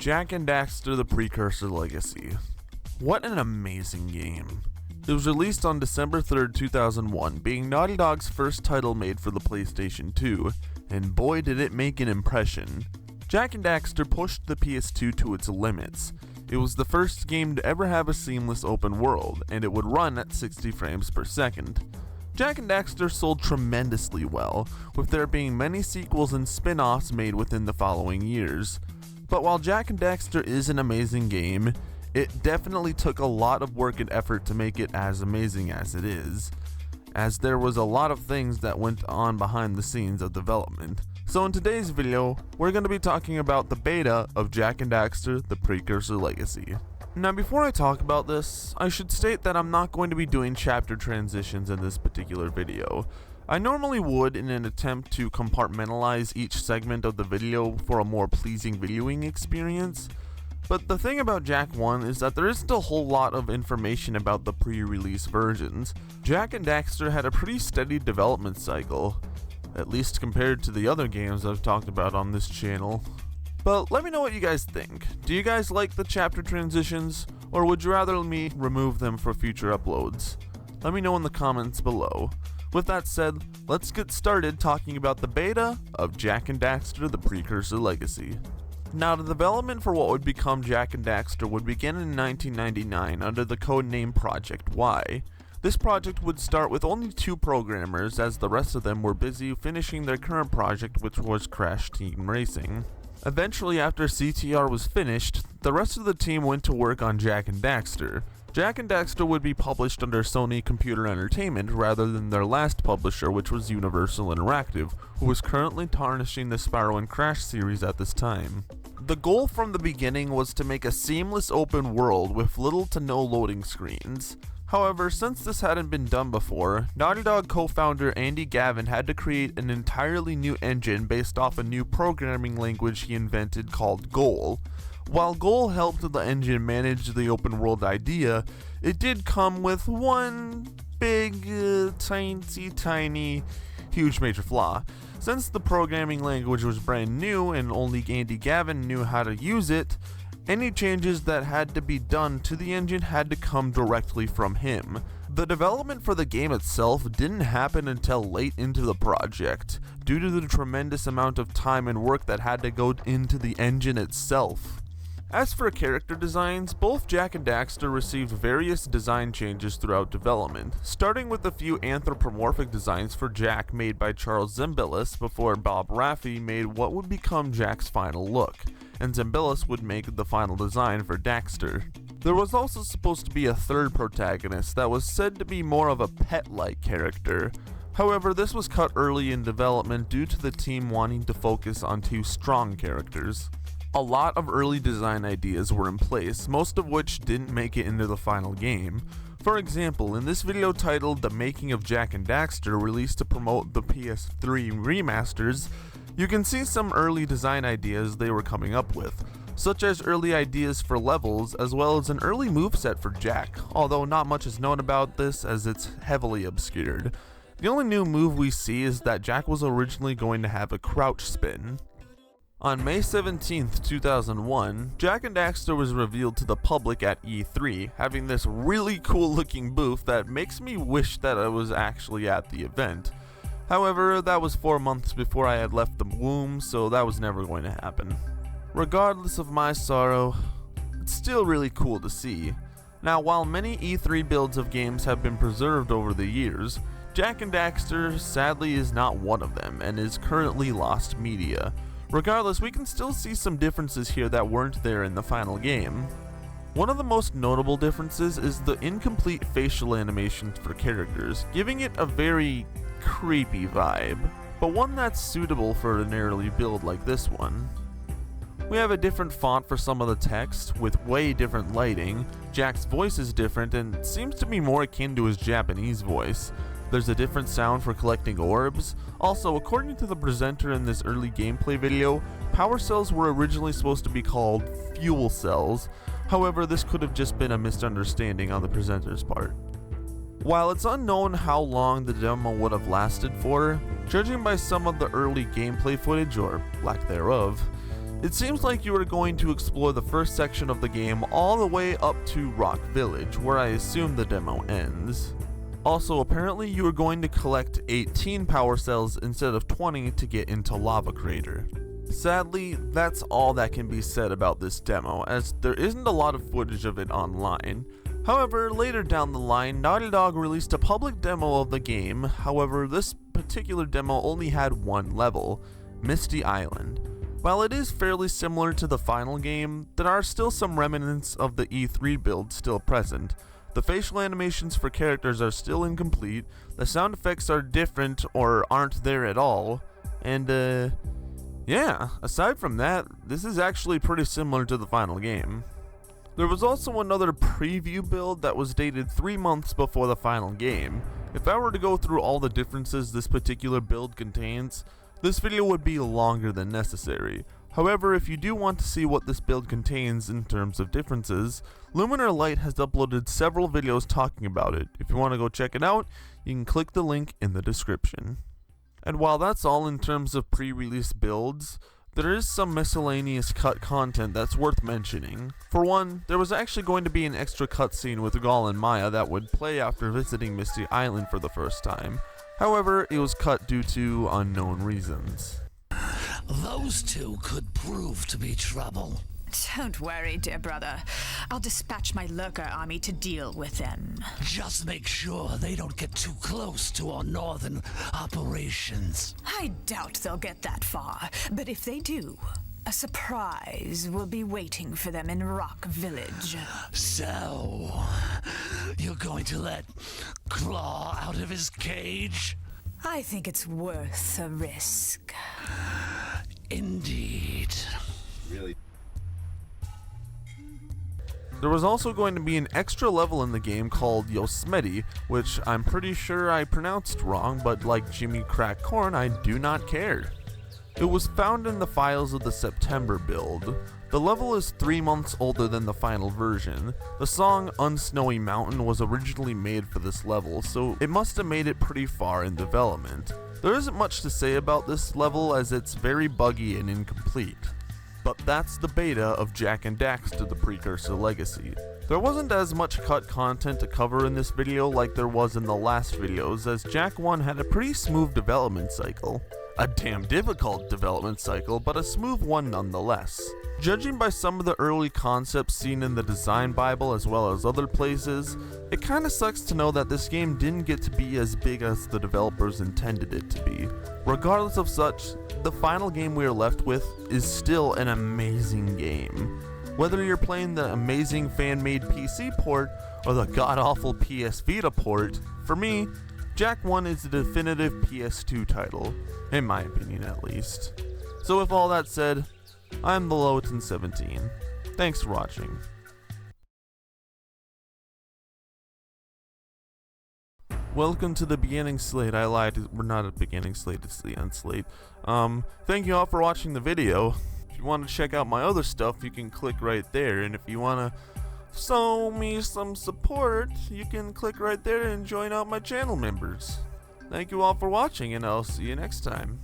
Jak and Daxter: The Precursor Legacy. What an amazing game. It was released on December 3rd, 2001, being Naughty Dog's first title made for the PlayStation 2, and boy did it make an impression. Jak and Daxter pushed the PS2 to its limits. It was the first game to ever have a seamless open world, and it would run at 60 frames per second. Jak and Daxter sold tremendously well, with there being many sequels and spin-offs made within the following years. But while Jak and Daxter is an amazing game, it definitely took a lot of work and effort to make it as amazing as it is, as there was a lot of things that went on behind the scenes of development. So in today's video, we're going to be talking about the beta of Jak and Daxter: The Precursor Legacy. Now before I talk about this, I should state that I'm not going to be doing chapter transitions in this particular video. I normally would in an attempt to compartmentalize each segment of the video for a more pleasing viewing experience, but the thing about Jak 1 is that there isn't a whole lot of information about the pre-release versions. Jak and Daxter had a pretty steady development cycle, at least compared to the other games I've talked about on this channel. But let me know what you guys think. Do you guys like the chapter transitions, or would you rather me remove them for future uploads? Let me know in the comments below. With that said, let's get started talking about the beta of Jak and Daxter: The Precursor Legacy. Now, the development for what would become Jak and Daxter would begin in 1999 under the codename Project Y. This project would start with only 2 programmers, as the rest of them were busy finishing their current project, which was Crash Team Racing. Eventually, after CTR was finished, the rest of the team went to work on Jak and Daxter. Jak and Daxter would be published under Sony Computer Entertainment rather than their last publisher, which was Universal Interactive, who was currently tarnishing the Spyro and Crash series at this time. The goal from the beginning was to make a seamless open world with little to no loading screens. However, since this hadn't been done before, Naughty Dog co-founder Andy Gavin had to create an entirely new engine based off a new programming language he invented called Goal. While Goal helped the engine manage the open world idea, it did come with one big, tiny, huge major flaw. Since the programming language was brand new and only Andy Gavin knew how to use it, any changes that had to be done to the engine had to come directly from him. The development for the game itself didn't happen until late into the project, due to the tremendous amount of time and work that had to go into the engine itself. As for character designs, both Jak and Daxter received various design changes throughout development, starting with a few anthropomorphic designs for Jak made by Charles Zembillis before Bob Raffi made what would become Jak's final look, and Zembillis would make the final design for Daxter. There was also supposed to be a third protagonist that was said to be more of a pet-like character. However, this was cut early in development due to the team wanting to focus on 2 strong characters. A lot of early design ideas were in place, most of which didn't make it into the final game. For example, in this video titled The Making of Jak and Daxter, released to promote the PS3 remasters, you can see some early design ideas they were coming up with, such as early ideas for levels as well as an early moveset for Jak, although not much is known about this as it's heavily obscured. The only new move we see is that Jak was originally going to have a crouch spin. On May 17th, 2001, Jak and Daxter was revealed to the public at E3, having this really cool looking booth that makes me wish that I was actually at the event. However, that was 4 months before I had left the womb, so that was never going to happen. Regardless of my sorrow, it's still really cool to see. Now, while many E3 builds of games have been preserved over the years, Jak and Daxter sadly is not one of them and is currently lost media. Regardless, we can still see some differences here that weren't there in the final game. One of the most notable differences is the incomplete facial animations for characters, giving it a very creepy vibe, but one that's suitable for an early build like this one. We have a different font for some of the text, with way different lighting. Jak's voice is different and seems to be more akin to his Japanese voice. There's a different sound for collecting orbs. Also, according to the presenter in this early gameplay video, power cells were originally supposed to be called fuel cells. However, this could have just been a misunderstanding on the presenter's part. While it's unknown how long the demo would have lasted for, judging by some of the early gameplay footage, or lack thereof, It seems like you are going to explore the first section of the game all the way up to Rock Village, where I assume the demo ends. Also, apparently you are going to collect 18 power cells instead of 20 to get into Lava Crater. Sadly, that's all that can be said about this demo, as there isn't a lot of footage of it online. However, later down the line, Naughty Dog released a public demo of the game. However, this particular demo only had one level, Misty Island. While it is fairly similar to the final game, there are still some remnants of the E3 build still present. The facial animations for characters are still incomplete, the sound effects are different or aren't there at all, and yeah, aside from that, this is actually pretty similar to the final game. There was also another preview build that was dated 3 months before the final game. If I were to go through all the differences this particular build contains, this video would be longer than necessary. However, if you do want to see what this build contains in terms of differences, Luminar Light has uploaded several videos talking about it. If you want to go check it out, you can click the link in the description. And while that's all in terms of pre-release builds, there is some miscellaneous cut content that's worth mentioning. For one, there was actually going to be an extra cutscene with Gal and Maya that would play after visiting Misty Island for the first time. However, it was cut due to unknown reasons. Those two could prove to be trouble. Don't worry, dear brother. I'll dispatch my lurker army to deal with them. Just make sure they don't get too close to our northern operations. I doubt they'll get that far, but if they do, a surprise will be waiting for them in Rock Village. So, you're going to let Claw out of his cage? I think it's worth a risk. Indeed. Really? There was also going to be an extra level in the game called Yosemite, which I'm pretty sure I pronounced wrong, but like Jimmy Crack Corn, I do not care. It was found in the files of the September build. The level is 3 months older than the final version. The song Unsnowy Mountain was originally made for this level, so it must have made it pretty far in development. There isn't much to say about this level as it's very buggy and incomplete. But that's the beta of Jak and Daxter: The Precursor Legacy. There wasn't as much cut content to cover in this video like there was in the last videos, as Jak 1 had a pretty smooth development cycle. A damn difficult development cycle, but a smooth one nonetheless. Judging by some of the early concepts seen in the design bible as well as other places, it kinda sucks to know that this game didn't get to be as big as the developers intended it to be. Regardless of such, the final game we are left with is still an amazing game. Whether you're playing the amazing fan-made PC port or the god-awful PS Vita port, for me, Jak 1 is the definitive PS2 title, in my opinion at least. So with all that said, I'm the Loweton17. Thanks for watching. Welcome to the beginning slate. I lied, we're not at the beginning slate, it's the end slate. Thank you all for watching the video. If you want to check out my other stuff, you can click right there, and if you want to show me some support, you can click right there and join out my channel members. Thank you all for watching, and I'll see you next time.